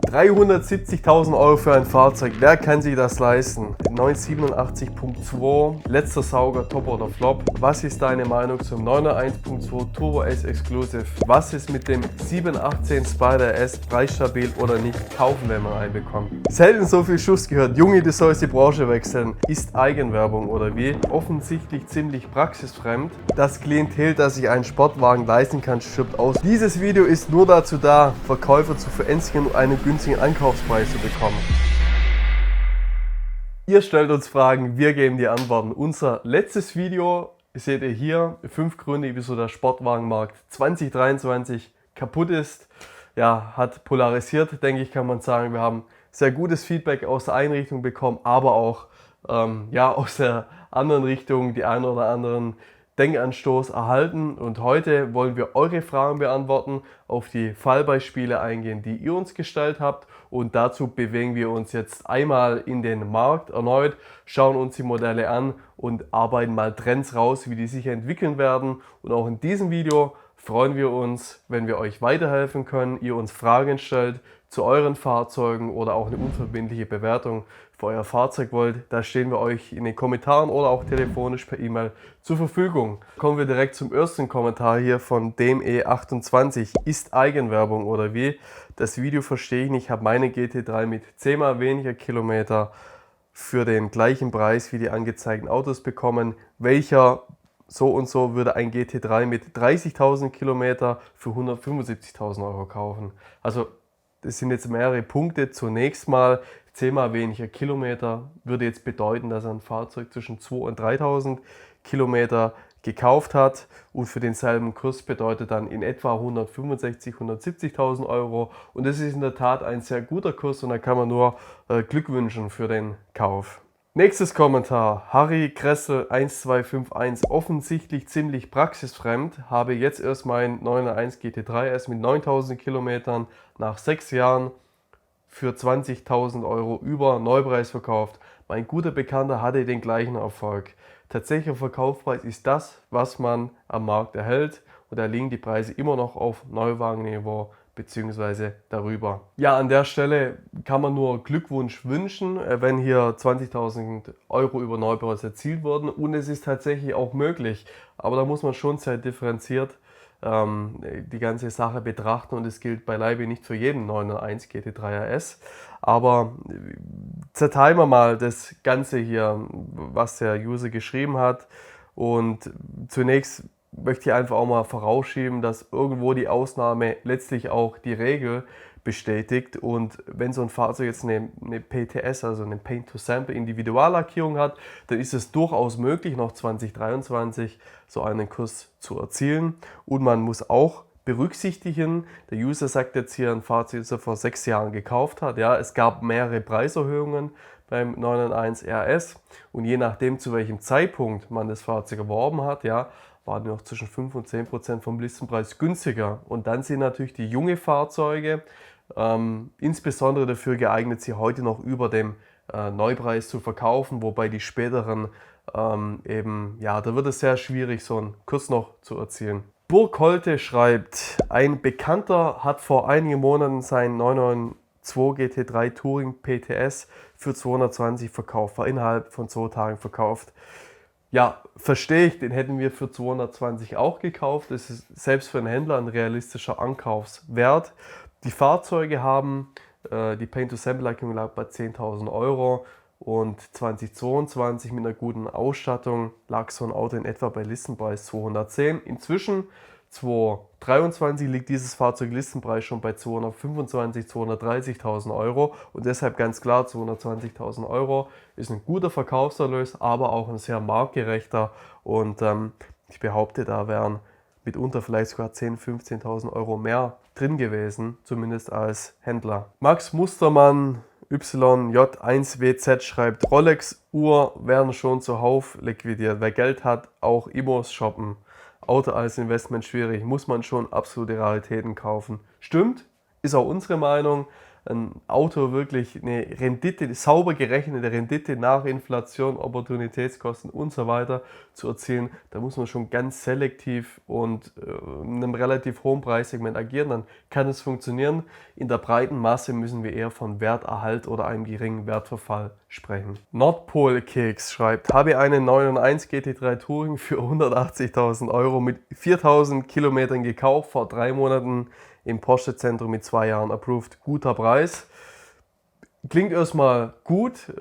370.000 Euro für ein Fahrzeug, wer kann sich das leisten? 987.2, letzter Sauger, Top oder Flop? Was ist deine Meinung zum 901.2 Turbo S Exclusive? Was ist mit dem 718 Spider S, preisstabil oder nicht? Kaufen, wenn man einen bekommt. Selten so viel Schuss gehört, Junge, du sollst die Branche wechseln. Ist Eigenwerbung oder wie? Offensichtlich ziemlich praxisfremd. Das Klientel, das sich einen Sportwagen leisten kann, stirbt aus. Dieses Video ist nur dazu da, Verkäufer zu verängstigen und einen günstigen Ankaufspreis zu bekommen. Ihr stellt uns Fragen, wir geben die Antworten. Unser letztes Video seht ihr hier, 5 Gründe, wieso der Sportwagenmarkt 2023 kaputt ist. Ja, hat polarisiert, denke ich, kann man sagen. Wir haben sehr gutes Feedback aus der einen Richtung bekommen, aber auch aus der anderen Richtung die einen oder anderen Denkanstoß erhalten. Und heute wollen wir eure Fragen beantworten, auf die Fallbeispiele eingehen, die ihr uns gestellt habt. Und dazu bewegen wir uns jetzt einmal in den Markt erneut, schauen uns die Modelle an und arbeiten mal Trends raus, wie die sich entwickeln werden. Und auch in diesem Video freuen wir uns, wenn wir euch weiterhelfen können, ihr uns Fragen stellt zu euren Fahrzeugen oder auch eine unverbindliche Bewertung für euer Fahrzeug wollt. Da stehen wir euch in den Kommentaren oder auch telefonisch per E-Mail zur Verfügung. Kommen wir direkt zum ersten Kommentar hier von DME28. Ist Eigenwerbung oder wie? Das Video verstehe ich nicht. Ich habe meine GT3 mit 10-mal weniger Kilometer für den gleichen Preis wie die angezeigten Autos bekommen. Welcher so und so würde ein GT3 mit 30.000 Kilometer für 175.000 Euro kaufen? Also das sind jetzt mehrere Punkte. Zunächst mal 10-mal weniger Kilometer würde jetzt bedeuten, dass er ein Fahrzeug zwischen 2.000 und 3.000 Kilometer gekauft hat und für denselben Kurs bedeutet dann in etwa 165.000, 170.000 Euro und das ist in der Tat ein sehr guter Kurs und da kann man nur Glück wünschen für den Kauf. Nächstes Kommentar, Harry Kressel 1251, offensichtlich ziemlich praxisfremd, habe jetzt erst mein 901 GT3 S mit 9.000 Kilometern nach 6 Jahren für 20.000 Euro über Neupreis verkauft. Mein guter Bekannter hatte den gleichen Erfolg. Tatsächlicher Verkaufspreis ist das, was man am Markt erhält und da liegen die Preise immer noch auf Neuwagenniveau bzw. darüber. Ja, an der Stelle kann man nur Glückwunsch wünschen, wenn hier 20.000 Euro über Neupreis erzielt wurden und es ist tatsächlich auch möglich, aber da muss man schon sehr differenziert die ganze Sache betrachten und es gilt beileibe nicht für jeden 901 GT3 RS. Aber zerteilen wir mal das Ganze hier, was der User geschrieben hat und zunächst möchte ich einfach auch mal vorausschieben, dass irgendwo die Ausnahme letztlich auch die Regel bestätigt und wenn so ein Fahrzeug jetzt eine PTS, also eine Paint-to-Sample Individuallackierung hat, dann ist es durchaus möglich, noch 2023 so einen Kurs zu erzielen und man muss auch berücksichtigen, der User sagt jetzt hier ein Fahrzeug, das er vor 6 Jahren gekauft hat, ja, es gab mehrere Preiserhöhungen beim 991 RS und je nachdem zu welchem Zeitpunkt man das Fahrzeug erworben hat, ja, waren noch zwischen 5 und 10% vom Listenpreis günstiger. Und dann sind natürlich die junge Fahrzeuge insbesondere dafür geeignet, sie heute noch über dem Neupreis zu verkaufen, wobei die späteren da wird es sehr schwierig, so einen Kurs noch zu erzielen. Burg Holte schreibt, ein Bekannter hat vor einigen Monaten seinen 992 GT3 Touring PTS für 220 verkauft, war innerhalb von 2 Tagen verkauft. Ja, verstehe ich, den hätten wir für 220 auch gekauft. Das ist selbst für einen Händler ein realistischer Ankaufswert. Die Fahrzeuge haben die Paint-to-Sample-Lackierung lag bei 10.000 Euro und 2022 mit einer guten Ausstattung lag so ein Auto in etwa bei Listenpreis 210. Inzwischen 2023 liegt dieses Fahrzeug Listenpreis schon bei 225.000, 230.000 Euro und deshalb ganz klar 220.000 Euro ist ein guter Verkaufserlös, aber auch ein sehr marktgerechter und ich behaupte, da wären mitunter vielleicht sogar 10.000, 15.000 Euro mehr drin gewesen, zumindest als Händler. Max Mustermann YJ1WZ schreibt, Rolex-Uhr werden schon zuhauf liquidiert. Wer Geld hat, auch Immos shoppen. Auto als Investment schwierig, muss man schon absolute Raritäten kaufen. Stimmt, ist auch unsere Meinung. ein Auto wirklich eine Rendite, sauber gerechnete Rendite nach Inflation, Opportunitätskosten und so weiter zu erzielen, da muss man schon ganz selektiv und in einem relativ hohen Preissegment agieren, dann kann es funktionieren. In der breiten Masse müssen wir eher von Werterhalt oder einem geringen Wertverfall sprechen. Nordpol-Keks schreibt, habe einen 991 GT3 Touring für 180.000 Euro mit 4.000 Kilometern gekauft, vor 3 Monaten im Porsche-Zentrum mit 2 Jahren approved. Guter Preis. Klingt erstmal gut.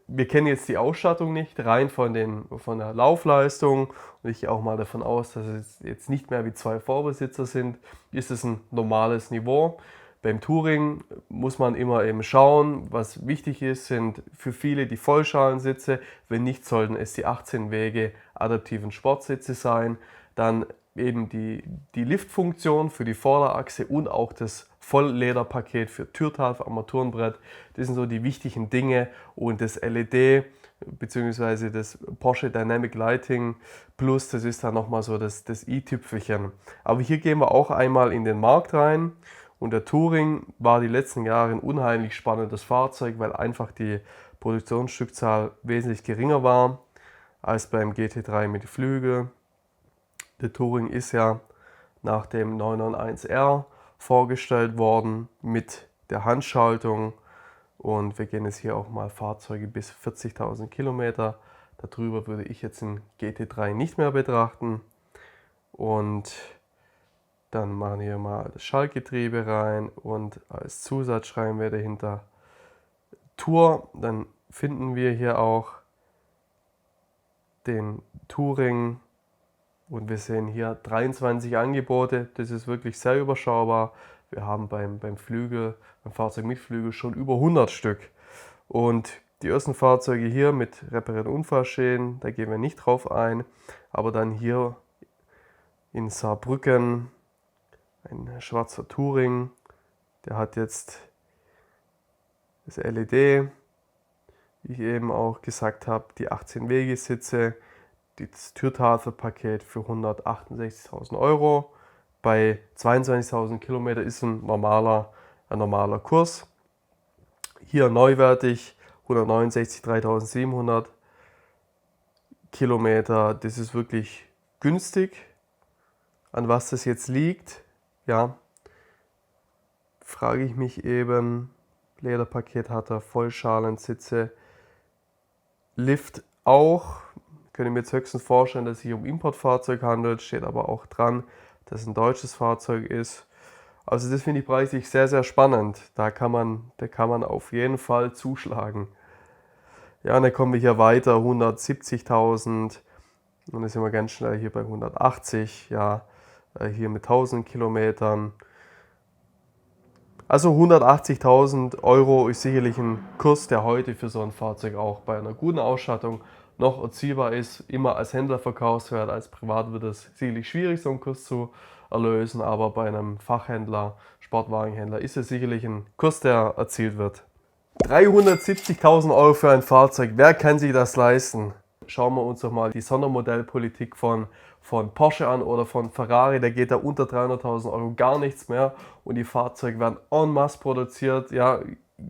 Wir kennen jetzt die Ausstattung nicht, rein von der Laufleistung. Und ich gehe auch mal davon aus, dass es jetzt nicht mehr wie 2 Vorbesitzer sind. Ist es ein normales Niveau. Beim Touring muss man immer eben schauen, was wichtig ist, sind für viele die Vollschalensitze. Wenn nicht, sollten es die 18 Wege adaptiven Sportsitze sein. Dann eben die Liftfunktion für die Vorderachse und auch das Volllederpaket für Türtafel, Armaturenbrett. Das sind so die wichtigen Dinge. Und das LED bzw. das Porsche Dynamic Lighting Plus, das ist dann nochmal so das i-Tüpfelchen. Aber hier gehen wir auch einmal in den Markt rein. Und der Touring war die letzten Jahre ein unheimlich spannendes Fahrzeug, weil einfach die Produktionsstückzahl wesentlich geringer war als beim GT3 mit Flügel. Der Touring ist ja nach dem 991R vorgestellt worden mit der Handschaltung. Und wir gehen jetzt hier auch mal Fahrzeuge bis 40.000 Kilometer. Darüber würde ich jetzt einen GT3 nicht mehr betrachten. Und dann machen wir hier mal das Schaltgetriebe rein und als Zusatz schreiben wir dahinter Tour. Dann finden wir hier auch den Touring und wir sehen hier 23 Angebote. Das ist wirklich sehr überschaubar. Wir haben beim Fahrzeug mit Flügel schon über 100 Stück. Und die ersten Fahrzeuge hier mit reparierten Unfallschäden, da gehen wir nicht drauf ein. Aber dann hier in Saarbrücken ein schwarzer Touring, der hat jetzt das LED, wie ich eben auch gesagt habe, die 18 Wegesitze, das Türtafelpaket für 168.000 Euro. Bei 22.000 Kilometer ist ein normaler Kurs. Hier neuwertig 169.3.700 Kilometer. Das ist wirklich günstig. An was das jetzt liegt, ja, frage ich mich eben. Lederpaket hat er, Vollschalensitze, Lift auch. Ich könnte mir jetzt höchstens vorstellen, dass es sich um Importfahrzeug handelt, steht aber auch dran, dass es ein deutsches Fahrzeug ist. Also das finde ich preislich sehr, sehr spannend. Da kann man auf jeden Fall zuschlagen. Ja, und dann kommen wir hier weiter, 170.000 und dann sind wir ganz schnell hier bei 180, ja, hier mit 1000 Kilometern. Also 180.000 Euro ist sicherlich ein Kurs, der heute für so ein Fahrzeug auch bei einer guten Ausstattung noch erzielbar ist. Immer als Händlerverkaufswert, als Privat wird es sicherlich schwierig, so einen Kurs zu erlösen, aber bei einem Fachhändler, Sportwagenhändler ist es sicherlich ein Kurs, der erzielt wird. 370.000 Euro für ein Fahrzeug, wer kann sich das leisten? Schauen wir uns doch mal die Sondermodellpolitik von Porsche an oder von Ferrari, da geht da unter 300.000 Euro gar nichts mehr und die Fahrzeuge werden en masse produziert. Ja,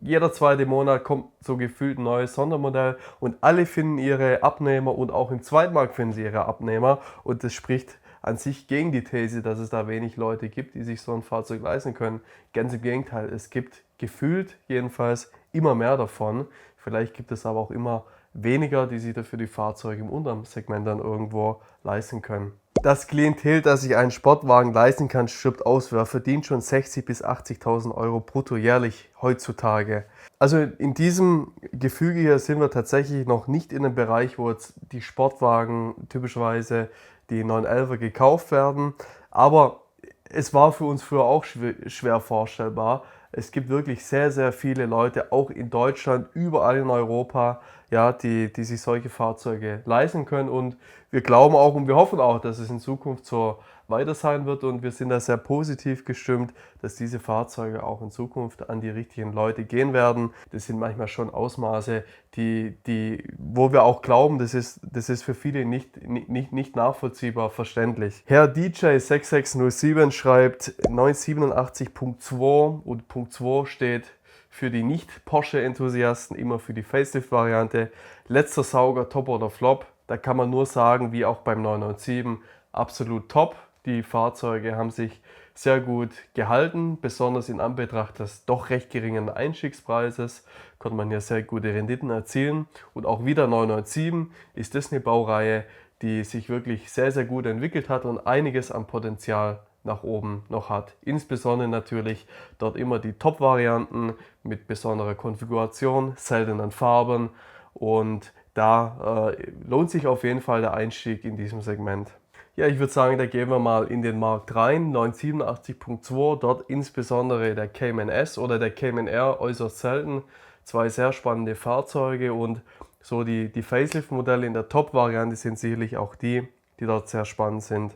jeder zweite Monat kommt so gefühlt ein neues Sondermodell und alle finden ihre Abnehmer und auch im Zweitmarkt finden sie ihre Abnehmer und das spricht an sich gegen die These, dass es da wenig Leute gibt, die sich so ein Fahrzeug leisten können. Ganz im Gegenteil, es gibt gefühlt jedenfalls immer mehr davon. Vielleicht gibt es aber auch immer weniger, die sich dafür die Fahrzeuge im unteren Segment dann irgendwo leisten können. Das Klientel, das sich einen Sportwagen leisten kann, stirbt aus. Wer verdient schon 60.000 bis 80.000 Euro brutto jährlich heutzutage? Also in diesem Gefüge hier sind wir tatsächlich noch nicht in einem Bereich, wo jetzt die Sportwagen typischerweise die 911er gekauft werden. Aber es war für uns früher auch schwer vorstellbar. Es gibt wirklich sehr, sehr viele Leute, auch in Deutschland, überall in Europa, ja, die sich solche Fahrzeuge leisten können. Und wir glauben auch und wir hoffen auch, dass es in Zukunft so weiter sein wird. Und wir sind da sehr positiv gestimmt, dass diese Fahrzeuge auch in Zukunft an die richtigen Leute gehen werden. Das sind manchmal schon Ausmaße, wo wir auch glauben, das ist für viele nicht nachvollziehbar verständlich. Herr DJ6607 schreibt 987.2 und Punkt 2 steht für die Nicht-Porsche-Enthusiasten immer für die Facelift-Variante. Letzter Sauger, Top oder Flop, da kann man nur sagen, wie auch beim 997, absolut top. Die Fahrzeuge haben sich sehr gut gehalten, besonders in Anbetracht des doch recht geringen Einstiegspreises konnte man hier sehr gute Renditen erzielen. Und auch wieder 997 ist das eine Baureihe, die sich wirklich sehr, sehr gut entwickelt hat und einiges an Potenzial nach oben noch hat. Insbesondere natürlich dort immer die Top-Varianten mit besonderer Konfiguration, seltenen Farben und da lohnt sich auf jeden Fall der Einstieg in diesem Segment. Ja, ich würde sagen, da gehen wir mal in den Markt rein. 987.2, dort insbesondere der Cayman S oder der Cayman R, äußerst selten. Zwei sehr spannende Fahrzeuge und so die Facelift-Modelle in der Top-Variante sind sicherlich auch die dort sehr spannend sind.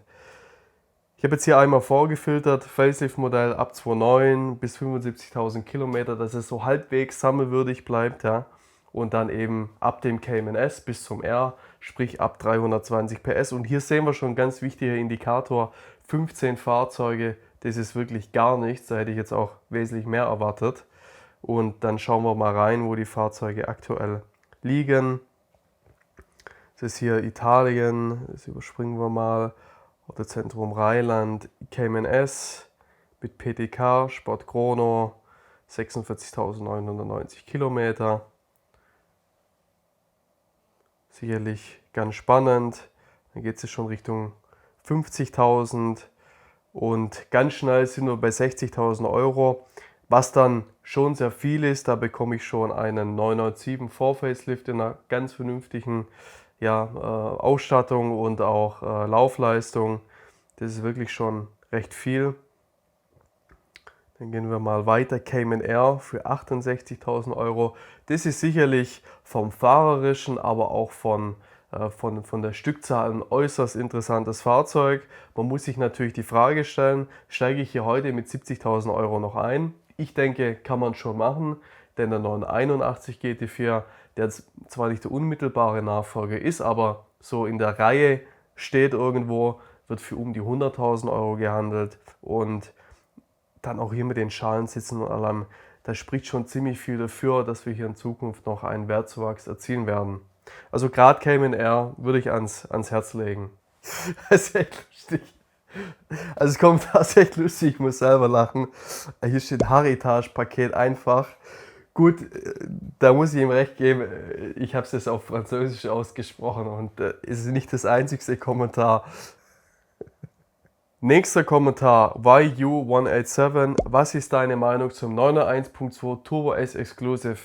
Ich habe jetzt hier einmal vorgefiltert, Facelift-Modell ab 2.9 bis 75.000 Kilometer, dass es so halbwegs sammelwürdig bleibt. Ja. Und dann eben ab dem Cayman S bis zum R, sprich ab 320 PS. Und hier sehen wir schon ein ganz wichtiger Indikator, 15 Fahrzeuge, das ist wirklich gar nichts, da hätte ich jetzt auch wesentlich mehr erwartet. Und dann schauen wir mal rein, wo die Fahrzeuge aktuell liegen. Das ist hier Italien, das überspringen wir mal. Autozentrum Rheinland, Cayman S mit PTK, Sport Chrono, 46.990 Kilometer. Sicherlich ganz spannend. Dann geht es schon Richtung 50.000 und ganz schnell sind wir bei 60.000 Euro. Was dann schon sehr viel ist, da bekomme ich schon einen 997 Vor-Facelift in einer ganz vernünftigen Ausstattung und auch Laufleistung. Das ist wirklich schon recht viel. Dann gehen wir mal weiter. Cayman R für 68.000 Euro. Das ist sicherlich vom Fahrerischen, aber auch von der Stückzahl ein äußerst interessantes Fahrzeug. Man muss sich natürlich die Frage stellen, steige ich hier heute mit 70.000 Euro noch ein? Ich denke, kann man schon machen, denn der 981 GT4, der zwar nicht der unmittelbare Nachfolger ist, aber so in der Reihe steht irgendwo, wird für um die 100.000 Euro gehandelt und dann auch hier mit den Schalensitzen und allem, da spricht schon ziemlich viel dafür, dass wir hier in Zukunft noch einen Wertzuwachs erzielen werden. Also gerade Cayman R würde ich ans Herz legen. Das ist echt lustig. Also es kommt tatsächlich lustig, ich muss selber lachen. Hier steht Heritage-Paket einfach. Gut, da muss ich ihm recht geben, ich habe es jetzt auf Französisch ausgesprochen und es ist nicht das einzigste Kommentar. Nächster Kommentar, YU187, was ist deine Meinung zum 991.2 Turbo S Exclusive?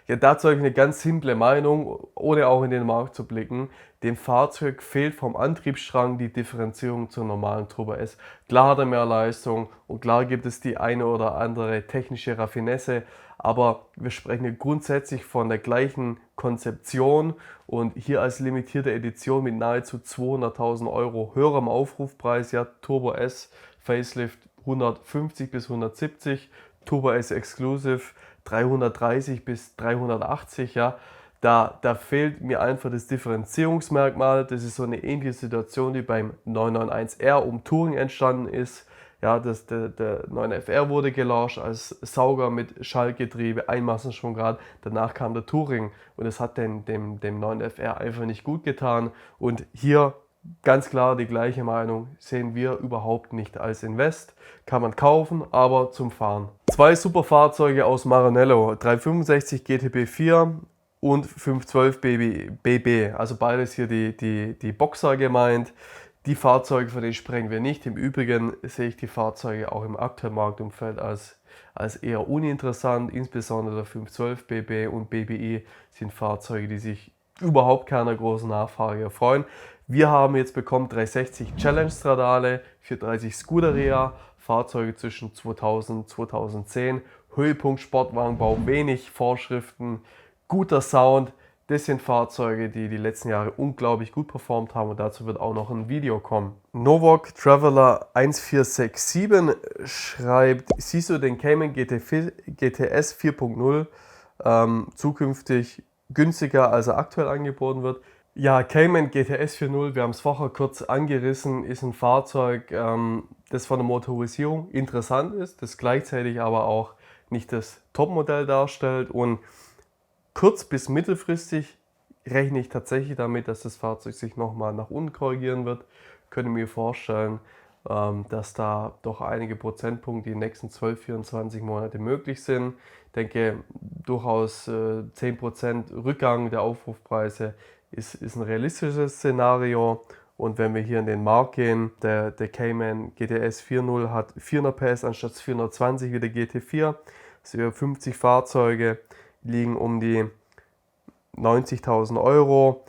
Ja, dazu habe ich eine ganz simple Meinung, ohne auch in den Markt zu blicken. Dem Fahrzeug fehlt vom Antriebsstrang die Differenzierung zur normalen Turbo S. Klar hat er mehr Leistung und klar gibt es die eine oder andere technische Raffinesse, aber wir sprechen hier grundsätzlich von der gleichen Konzeption und hier als limitierte Edition mit nahezu 200.000 Euro höherem Aufrufpreis, ja, Turbo S Facelift 150 bis 170, Turbo S Exclusive 330 bis 380, ja. Da fehlt mir einfach das Differenzierungsmerkmal. Das ist so eine ähnliche Situation, die beim 991R um Touring entstanden ist. Ja, der 9FR wurde gelauncht als Sauger mit Schaltgetriebe, Einmassenschwungrad. Danach kam der Touring und es hat dem 9FR einfach nicht gut getan. Und hier ganz klar die gleiche Meinung, sehen wir überhaupt nicht als Invest. Kann man kaufen, aber zum Fahren. Zwei super Fahrzeuge aus Maranello, 365 GTB4 und 512 BB, also beides hier die Boxer gemeint. Die Fahrzeuge, von denen sprechen wir nicht. Im Übrigen sehe ich die Fahrzeuge auch im aktuellen Marktumfeld als eher uninteressant. Insbesondere der 512 BB und BBI sind Fahrzeuge, die sich überhaupt keiner großen Nachfrage erfreuen. Wir haben jetzt bekommen 360 Challenge Stradale, 430 Scuderia, Fahrzeuge zwischen 2000 und 2010, Höhepunkt Sportwagenbau, wenig Vorschriften, guter Sound. Das sind Fahrzeuge, die die letzten Jahre unglaublich gut performt haben und dazu wird auch noch ein Video kommen. Novok Traveler 1467 schreibt, siehst du den Cayman GTS 4.0 zukünftig günstiger, als er aktuell angeboten wird? Ja, Cayman GTS 4.0, wir haben es vorher kurz angerissen, ist ein Fahrzeug, das von der Motorisierung interessant ist, das gleichzeitig aber auch nicht das Topmodell darstellt. Und kurz- bis mittelfristig rechne ich tatsächlich damit, dass das Fahrzeug sich nochmal nach unten korrigieren wird. Könnte mir vorstellen, dass da doch einige Prozentpunkte in den nächsten 12, 24 Monate möglich sind. Ich denke, durchaus 10% Rückgang der Aufrufpreise ist ein realistisches Szenario. Und wenn wir hier in den Markt gehen, der Cayman GTS 4.0 hat 400 PS anstatt 420 wie der GT4. Das sind 50 Fahrzeuge, liegen um die 90.000 Euro.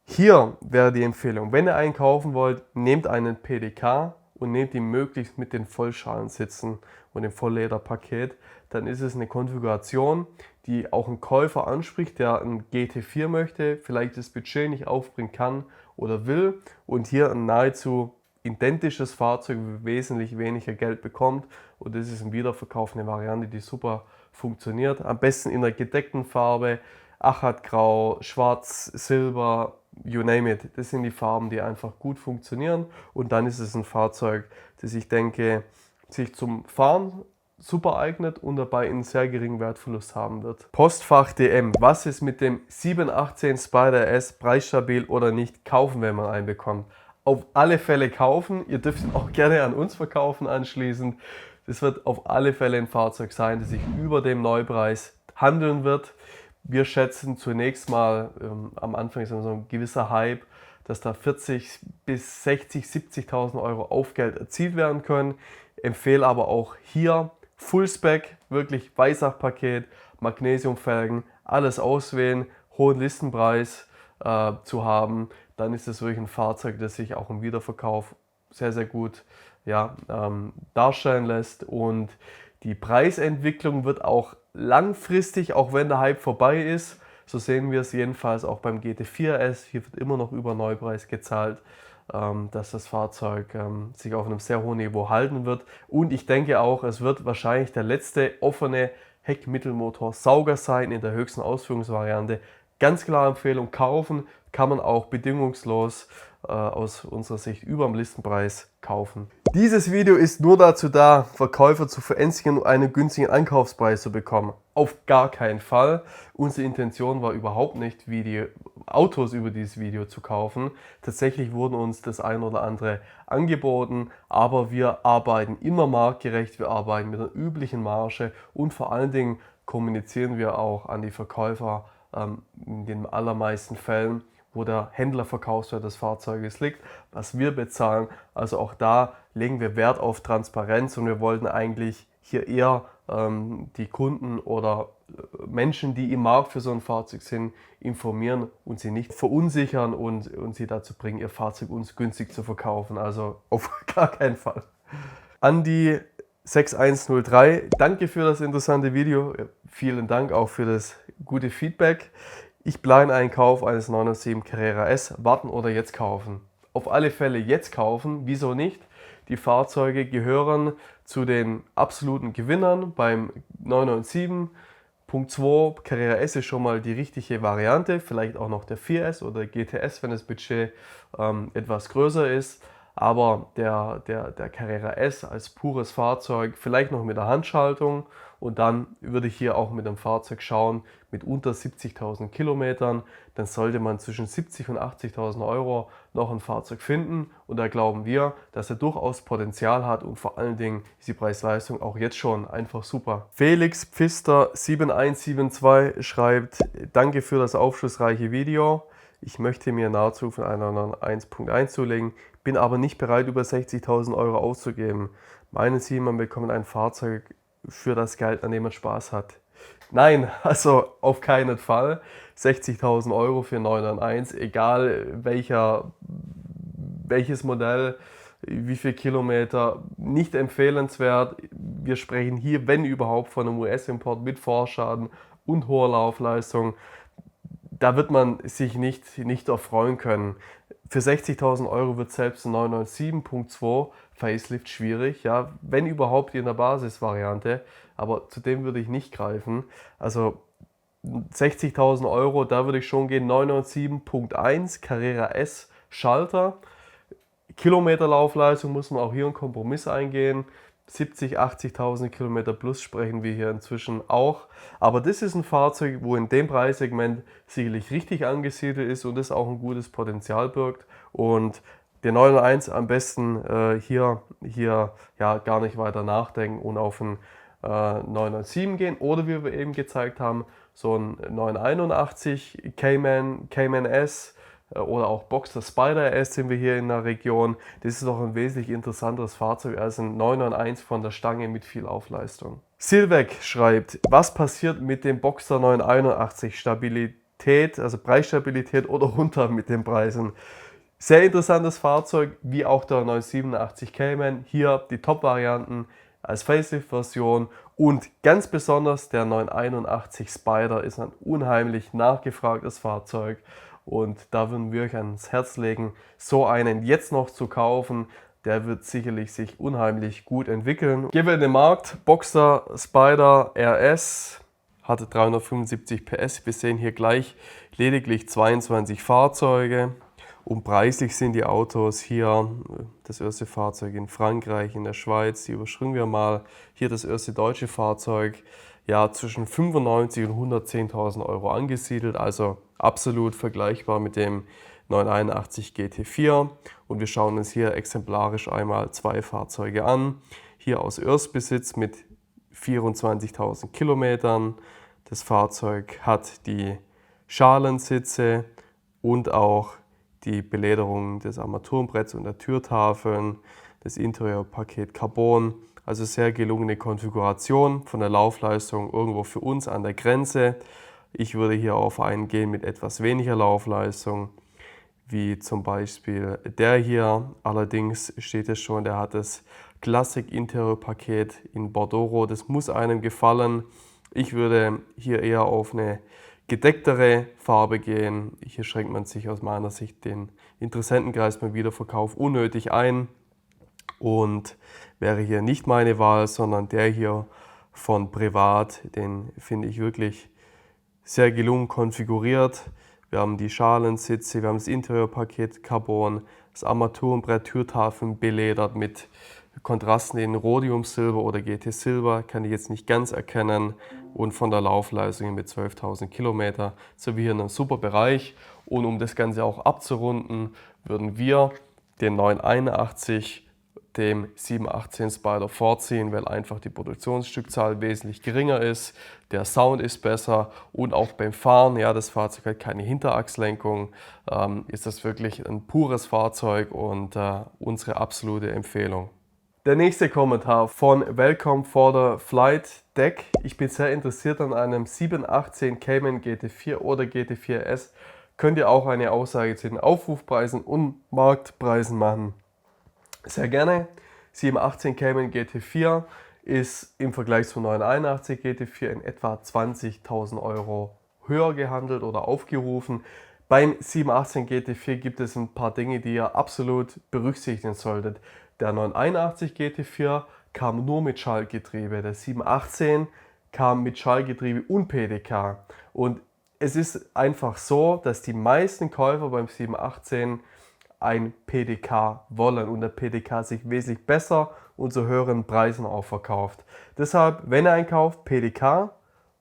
Hier wäre die Empfehlung, wenn ihr einen kaufen wollt, nehmt einen PDK und nehmt ihn möglichst mit den Vollschalensitzen und dem Volllederpaket. Dann ist es eine Konfiguration, die auch einen Käufer anspricht, der ein GT4 möchte, vielleicht das Budget nicht aufbringen kann oder will und hier ein nahezu identisches Fahrzeug für wesentlich weniger Geld bekommt. Und das ist im Wiederverkauf eine Variante, die super funktioniert. Am besten in der gedeckten Farbe, Achatgrau, Schwarz, Silber, you name it. Das sind die Farben, die einfach gut funktionieren. Und dann ist es ein Fahrzeug, das ich denke, sich zum Fahren super eignet und dabei einen sehr geringen Wertverlust haben wird. Postfach DM. Was ist mit dem 718 Spider S? Preisstabil oder nicht? Kaufen, wenn man einen bekommt. Auf alle Fälle kaufen. Ihr dürft ihn auch gerne an uns verkaufen anschließend. Das wird auf alle Fälle ein Fahrzeug sein, das sich über dem Neupreis handeln wird. Wir schätzen zunächst mal, am Anfang ist so ein gewisser Hype, dass da 40 bis 60, 70.000 Euro Aufgeld erzielt werden können. Empfehle aber auch hier Fullspec, wirklich Weissachpaket, Magnesiumfelgen, alles auswählen, hohen Listenpreis zu haben. Dann ist es wirklich ein Fahrzeug, das sich auch im Wiederverkauf sehr, sehr gut darstellen lässt. Und die Preisentwicklung wird auch langfristig, auch wenn der Hype vorbei ist, so sehen wir es jedenfalls auch beim GT4 S, hier wird immer noch über Neupreis gezahlt, dass das Fahrzeug sich auf einem sehr hohen Niveau halten wird. Und ich denke auch, es wird wahrscheinlich der letzte offene Heckmittelmotor-Sauger sein in der höchsten Ausführungsvariante. Ganz klare Empfehlung, kaufen kann man auch bedingungslos aus unserer Sicht über dem Listenpreis kaufen. Dieses Video ist nur dazu da, Verkäufer zu verängstigen und einen günstigen Ankaufspreis zu bekommen. Auf gar keinen Fall. Unsere Intention war überhaupt nicht, Autos über dieses Video zu kaufen. Tatsächlich wurden uns das ein oder andere angeboten, aber wir arbeiten immer marktgerecht, wir arbeiten mit einer üblichen Marge und vor allen Dingen kommunizieren wir auch an die Verkäufer in den allermeisten Fällen, wo der Händlerverkaufswert des Fahrzeuges liegt, was wir bezahlen. Also auch da legen wir Wert auf Transparenz und wir wollten eigentlich hier eher die Kunden oder Menschen, die im Markt für so ein Fahrzeug sind, informieren und sie nicht verunsichern und sie dazu bringen, ihr Fahrzeug uns günstig zu verkaufen. Also auf gar keinen Fall. Andi 6103, danke für das interessante Video. Vielen Dank auch für das gute Feedback. Ich plane einen Kauf eines 907 Carrera S. Warten oder jetzt kaufen? Auf alle Fälle jetzt kaufen. Wieso nicht? Die Fahrzeuge gehören zu den absoluten Gewinnern beim 997. Punkt 2, Carrera S ist schon mal die richtige Variante. Vielleicht auch noch der 4S oder GTS, wenn das Budget etwas größer ist. Aber der Carrera S als pures Fahrzeug, vielleicht noch mit der Handschaltung. Und dann würde ich hier auch mit dem Fahrzeug schauen, mit unter 70.000 Kilometern, dann sollte man zwischen 70.000 und 80.000 Euro noch ein Fahrzeug finden. Und da glauben wir, dass er durchaus Potenzial hat und vor allen Dingen ist die Preis-Leistung auch jetzt schon einfach super. Felix Pfister 7172 schreibt, danke für das aufschlussreiche Video. Ich möchte mir nahezu von einer 1.1 zulegen, bin aber nicht bereit, über 60.000 Euro auszugeben. Meinen Sie, man bekommt ein Fahrzeug für das Geld, an dem man Spaß hat? Nein, also auf keinen Fall. 60.000 Euro für 991, egal welches Modell, wie viele Kilometer, nicht empfehlenswert. Wir sprechen hier, wenn überhaupt, von einem US-Import mit Vorschaden und hoher Laufleistung. Da wird man sich nicht erfreuen können. Für 60.000 Euro wird selbst ein 997.2 Facelift schwierig, ja, wenn überhaupt in der Basisvariante, aber zu dem würde ich nicht greifen. Also 60.000 Euro, da würde ich schon gehen. 997.1 Carrera S Schalter. Kilometerlaufleistung muss man auch hier einen Kompromiss eingehen. 70.000, 80.000 Kilometer plus sprechen wir hier inzwischen auch. Aber das ist ein Fahrzeug, wo in dem Preissegment sicherlich richtig angesiedelt ist und das auch ein gutes Potenzial birgt. Und der 911 am besten hier ja, gar nicht weiter nachdenken und auf einen 997 gehen. Oder wie wir eben gezeigt haben, so ein 981 Cayman S oder auch Boxster Spyder S sind wir hier in der Region. Das ist noch ein wesentlich interessanteres Fahrzeug als ein 991 von der Stange mit viel Aufleistung. Silvek schreibt, was passiert mit dem Boxster 981? Stabilität, also Preisstabilität oder runter mit den Preisen? Sehr interessantes Fahrzeug, wie auch der 987 Cayman. Hier die Top-Varianten als Facelift-Version und ganz besonders der 981 Spyder ist ein unheimlich nachgefragtes Fahrzeug und da würden wir euch ans Herz legen, so einen jetzt noch zu kaufen. Der wird sicherlich sich unheimlich gut entwickeln. Gehen wir in den Markt. Boxster Spyder RS hatte 375 PS. Wir sehen hier gleich lediglich 22 Fahrzeuge. Und preislich sind die Autos hier, das erste Fahrzeug in Frankreich, in der Schweiz, die überspringen wir mal. Hier das erste deutsche Fahrzeug, ja zwischen 95.000 und 110.000 Euro angesiedelt, also absolut vergleichbar mit dem 981 GT4. Und wir schauen uns hier exemplarisch einmal zwei Fahrzeuge an. Hier aus Erstbesitz mit 24.000 Kilometern. Das Fahrzeug hat die Schalensitze und auch die Belederung des Armaturenbretts und der Türtafeln, das Interieurpaket Carbon, also sehr gelungene Konfiguration von der Laufleistung irgendwo für uns an der Grenze. Ich würde hier auf einen gehen mit etwas weniger Laufleistung, wie zum Beispiel der hier. Allerdings steht es schon, der hat das Classic Interieurpaket in Bordeaux. Das muss einem gefallen. Ich würde hier eher auf eine gedecktere Farbe gehen. Hier schränkt man sich aus meiner Sicht den Interessentenkreis beim Wiederverkauf unnötig ein und wäre hier nicht meine Wahl, sondern der hier von Privat, den finde ich wirklich sehr gelungen konfiguriert. Wir haben die Schalensitze, wir haben das Interieurpaket Carbon, das Armaturenbrett, Türtafeln beledert mit Kontrasten in Rhodium Silber oder GT Silber, kann ich jetzt nicht ganz erkennen. Und von der Laufleistung mit 12.000 Kilometer sind wir hier in einem super Bereich. Und um das Ganze auch abzurunden, würden wir den 981 dem 718 Spyder vorziehen, weil einfach die Produktionsstückzahl wesentlich geringer ist, der Sound ist besser und auch beim Fahren, ja, das Fahrzeug hat keine Hinterachslenkung, ist das wirklich ein pures Fahrzeug und unsere absolute Empfehlung. Der nächste Kommentar von Welcome for the Flight Deck. Ich bin sehr interessiert an einem 718 Cayman GT4 oder GT4S. Könnt ihr auch eine Aussage zu den Aufrufpreisen und Marktpreisen machen? Sehr gerne. 718 Cayman GT4 ist im Vergleich zu 981 GT4 in etwa 20.000 Euro höher gehandelt oder aufgerufen. Beim 718 GT4 gibt es ein paar Dinge, die ihr absolut berücksichtigen solltet. Der 981 GT4 kam nur mit Schaltgetriebe, der 718 kam mit Schaltgetriebe und PDK. Und es ist einfach so, dass die meisten Käufer beim 718 ein PDK wollen und der PDK sich wesentlich besser und zu höheren Preisen auch verkauft. Deshalb, wenn ihr einkauft, PDK,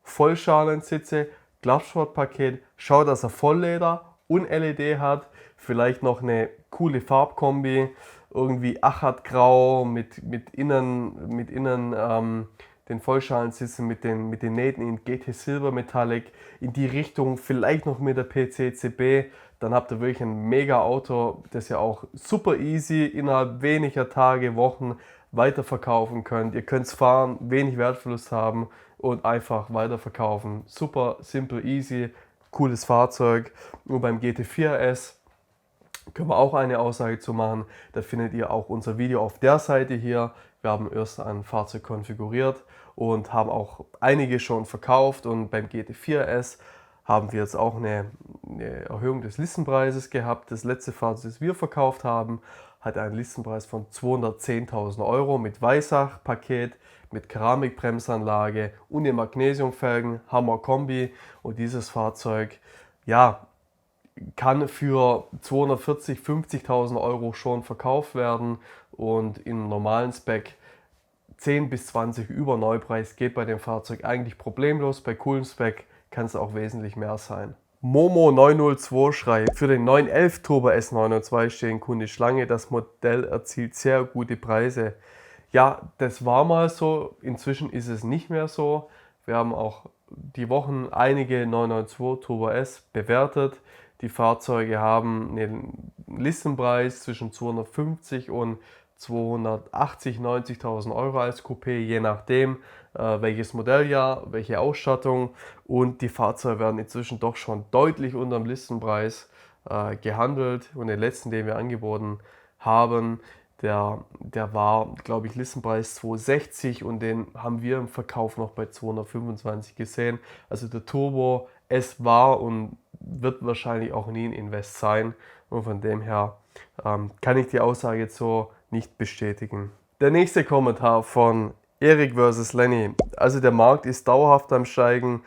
Vollschalensitze, Glassportpaket, schaut, dass er Vollleder und LED hat, vielleicht noch eine coole Farbkombi, irgendwie Achatgrau mit innen den Vollschalensitzen mit den Nähten in GT Silver Metallic, in die Richtung vielleicht noch mit der PCCB, dann habt ihr wirklich ein mega Auto, das ihr auch super easy innerhalb weniger Tage, Wochen weiterverkaufen könnt. Ihr könnt es fahren, wenig Wertverlust haben und einfach weiterverkaufen. Super, simple, easy, cooles Fahrzeug. Nur beim GT4S können wir auch eine Aussage zu machen. Da findet ihr auch unser Video auf der Seite hier. Wir haben erst ein Fahrzeug konfiguriert und haben auch einige schon verkauft. Und beim GT4S haben wir jetzt auch eine Erhöhung des Listenpreises gehabt. Das letzte Fahrzeug, das wir verkauft haben, hat einen Listenpreis von 210.000 Euro mit Weissach-Paket, mit Keramikbremsanlage und den Magnesiumfelgen, Hammer-Kombi. Und dieses Fahrzeug, ja, kann für 240.000, 50.000 Euro schon verkauft werden und im normalen Spec 10 bis 20 über Neupreis geht bei dem Fahrzeug eigentlich problemlos. Bei coolem Spec kann es auch wesentlich mehr sein. Momo902 schreibt, für den 911 Turbo S902 stehen Kunde Schlange. Das Modell erzielt sehr gute Preise. Ja, das war mal so. Inzwischen ist es nicht mehr so. Wir haben auch die Wochen einige 992 Turbo S bewertet. Die Fahrzeuge haben einen Listenpreis zwischen 250 und 280, 90.000 Euro als Coupé, je nachdem welches Modelljahr, welche Ausstattung, und die Fahrzeuge werden inzwischen doch schon deutlich unter dem Listenpreis gehandelt, und den letzten, den wir angeboten haben, der war, glaube ich, Listenpreis 260, und den haben wir im Verkauf noch bei 225 gesehen. Also der Turbo S war und wird wahrscheinlich auch nie ein Invest sein, und von dem her kann ich die Aussage jetzt so nicht bestätigen. Der nächste Kommentar von Erik vs. Lenny. Also der Markt ist dauerhaft am Steigen.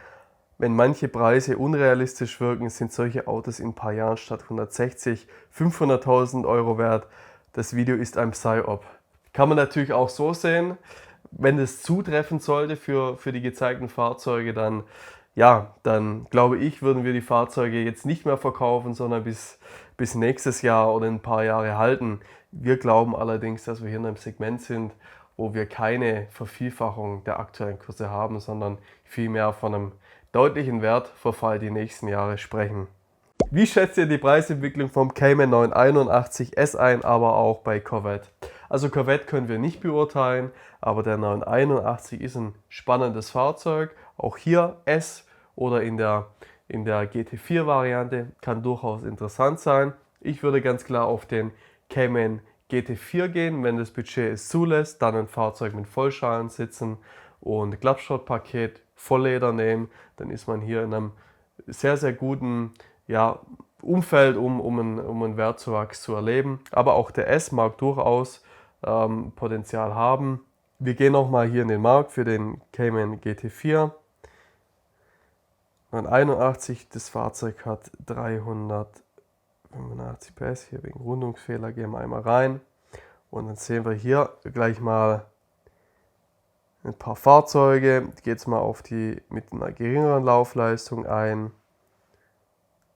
Wenn manche Preise unrealistisch wirken, sind solche Autos in ein paar Jahren statt 160 500.000 Euro wert. Das Video ist ein Psy-Op. Kann man natürlich auch so sehen. Wenn es zutreffen sollte für die gezeigten Fahrzeuge, dann glaube ich, würden wir die Fahrzeuge jetzt nicht mehr verkaufen, sondern bis nächstes Jahr oder ein paar Jahre halten. Wir glauben allerdings, dass wir hier in einem Segment sind, wo wir keine Vervielfachung der aktuellen Kurse haben, sondern vielmehr von einem deutlichen Wertverfall die nächsten Jahre sprechen. Wie schätzt ihr die Preisentwicklung vom Cayman 981 S ein, aber auch bei Corvette? Also Corvette können wir nicht beurteilen, aber der 981 ist ein spannendes Fahrzeug. Auch hier S oder in der GT4-Variante kann durchaus interessant sein. Ich würde ganz klar auf den Cayman GT4 gehen, wenn das Budget es zulässt, dann ein Fahrzeug mit Vollschalensitzen und Klappschrottpaket, Vollleder nehmen, dann ist man hier in einem sehr, sehr guten Umfeld, um einen Wertzuwachs zu erleben. Aber auch der S mag durchaus Potenzial haben. Wir gehen nochmal hier in den Markt für den Cayman GT4. 981, das Fahrzeug hat 385 PS, hier wegen Rundungsfehler gehen wir einmal rein. Und dann sehen wir hier gleich mal ein paar Fahrzeuge. Geht es mal auf die mit einer geringeren Laufleistung ein.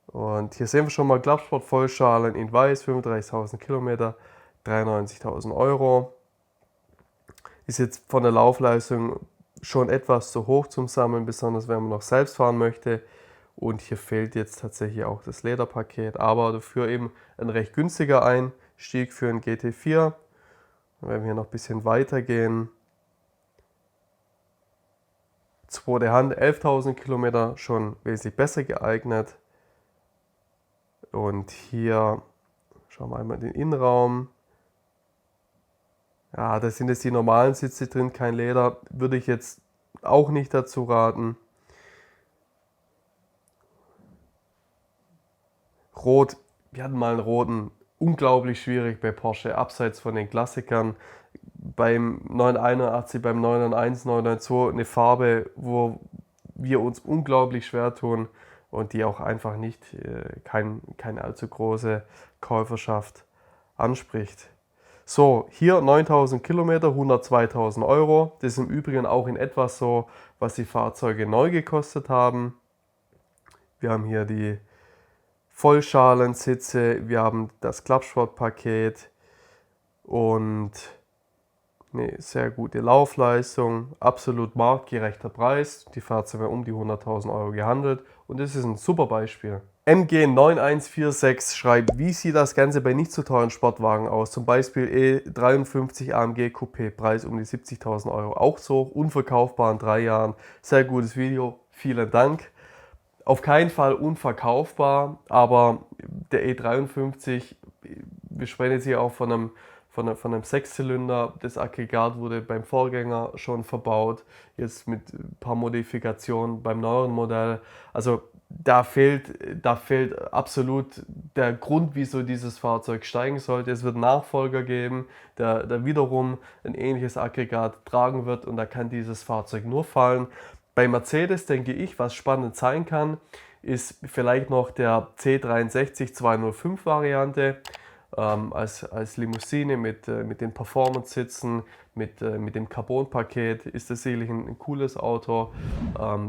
Und hier sehen wir schon mal Klappsport Vollschalen in weiß, 35.000 Kilometer, 93.000 Euro. Ist jetzt von der Laufleistung schon etwas zu hoch zum Sammeln, besonders wenn man noch selbst fahren möchte. Und hier fehlt jetzt tatsächlich auch das Lederpaket, aber dafür eben ein recht günstiger Einstieg für ein GT4. Und wenn wir hier noch ein bisschen weiter gehen, zweite Hand, 11.000 Kilometer, schon wesentlich besser geeignet. Und hier schauen wir einmal den Innenraum. Ja, da sind jetzt die normalen Sitze drin, kein Leder. Würde ich jetzt auch nicht dazu raten. Rot, wir hatten mal einen roten, unglaublich schwierig bei Porsche, abseits von den Klassikern. Beim 981, beim 991, 992 eine Farbe, wo wir uns unglaublich schwer tun und die auch einfach nicht keine allzu große Käuferschaft anspricht. So, hier 9.000 Kilometer, 102.000 Euro. Das ist im Übrigen auch in etwa so, was die Fahrzeuge neu gekostet haben. Wir haben hier die Vollschalensitze, wir haben das Klappsportpaket und eine sehr gute Laufleistung, absolut marktgerechter Preis. Die Fahrzeuge um die 100.000 Euro gehandelt und das ist ein super Beispiel. MG9146 schreibt, wie sieht das Ganze bei nicht so teuren Sportwagen aus? Zum Beispiel E53 AMG Coupé, Preis um die 70.000 Euro. Auch so, unverkaufbar in 3 Jahren. Sehr gutes Video, vielen Dank. Auf keinen Fall unverkaufbar, aber der E53, wir sprechen jetzt hier auch von einem 6-Zylinder. Das Aggregat wurde beim Vorgänger schon verbaut, jetzt mit ein paar Modifikationen beim neueren Modell. Also da fehlt absolut der Grund, wieso dieses Fahrzeug steigen sollte. Es wird einen Nachfolger geben, der wiederum ein ähnliches Aggregat tragen wird, und da kann dieses Fahrzeug nur fallen. Bei Mercedes denke ich, was spannend sein kann, ist vielleicht noch der C63 205 Variante. als Limousine mit den Performance-Sitzen, mit dem Carbon-Paket ist das sicherlich ein cooles Auto.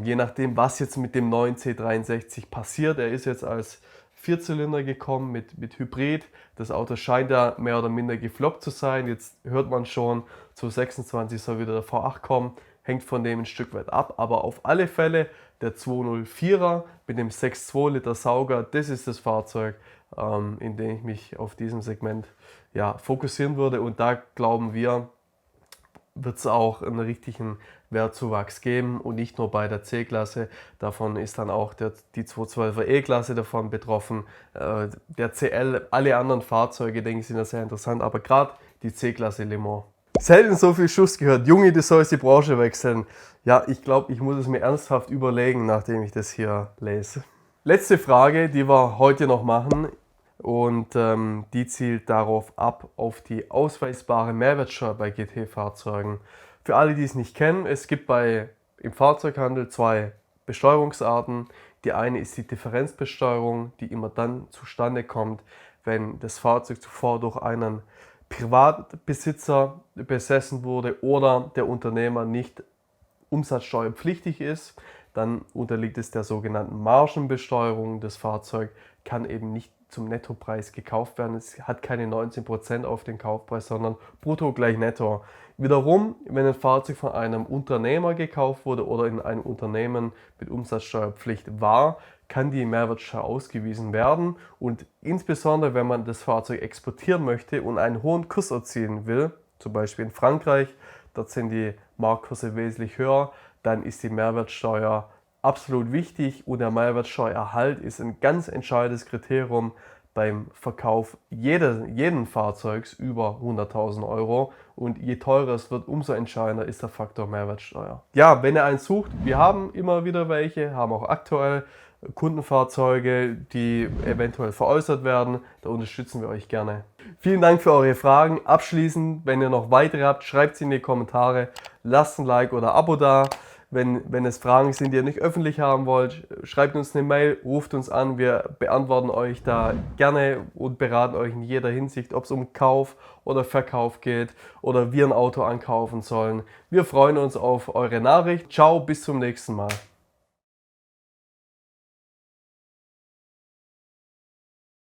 Je nachdem, was jetzt mit dem neuen C63 passiert, er ist jetzt als Vierzylinder gekommen mit Hybrid. Das Auto scheint ja mehr oder minder gefloppt zu sein. Jetzt hört man schon, zu 26 soll wieder der V8 kommen. Hängt von dem ein Stück weit ab. Aber auf alle Fälle der 204er mit dem 6,2 Liter Sauger, das ist das Fahrzeug, in dem ich mich auf diesem Segment fokussieren würde. Und da glauben wir, wird es auch einen richtigen Wertzuwachs geben und nicht nur bei der C-Klasse. Davon ist dann auch die 212er E-Klasse davon betroffen. Der CL, alle anderen Fahrzeuge, denke ich, sind ja sehr interessant, aber gerade die C-Klasse Le Mans. Selten so viel Schuss gehört. Junge, du sollst die Branche wechseln. Ja, ich glaube, ich muss es mir ernsthaft überlegen, nachdem ich das hier lese. Letzte Frage, die wir heute noch machen. Und die zielt darauf ab, auf die ausweisbare Mehrwertsteuer bei GT-Fahrzeugen. Für alle, die es nicht kennen, es gibt im Fahrzeughandel zwei Besteuerungsarten. Die eine ist die Differenzbesteuerung, die immer dann zustande kommt, wenn das Fahrzeug zuvor durch einen Privatbesitzer besessen wurde oder der Unternehmer nicht umsatzsteuerpflichtig ist. Dann unterliegt es der sogenannten Margenbesteuerung. Das Fahrzeug kann eben nicht zum Nettopreis gekauft werden. Es hat keine 19% auf den Kaufpreis, sondern brutto gleich netto. Wiederum, wenn ein Fahrzeug von einem Unternehmer gekauft wurde oder in einem Unternehmen mit Umsatzsteuerpflicht war, kann die Mehrwertsteuer ausgewiesen werden. Und insbesondere, wenn man das Fahrzeug exportieren möchte und einen hohen Kurs erzielen will, zum Beispiel in Frankreich, dort sind die Marktkurse wesentlich höher, dann ist die Mehrwertsteuer absolut wichtig und der Mehrwertsteuererhalt ist ein ganz entscheidendes Kriterium beim Verkauf jeden Fahrzeugs über 100.000 Euro und je teurer es wird, umso entscheidender ist der Faktor Mehrwertsteuer. Ja, wenn ihr einen sucht, wir haben immer wieder welche, haben auch aktuell Kundenfahrzeuge, die eventuell veräußert werden, da unterstützen wir euch gerne. Vielen Dank für eure Fragen. Abschließend, wenn ihr noch weitere habt, schreibt sie in die Kommentare, lasst ein Like oder Abo da. Wenn es Fragen sind, die ihr nicht öffentlich haben wollt, schreibt uns eine Mail, ruft uns an, wir beantworten euch da gerne und beraten euch in jeder Hinsicht, ob es um Kauf oder Verkauf geht oder wir ein Auto ankaufen sollen. Wir freuen uns auf eure Nachricht. Ciao, bis zum nächsten Mal.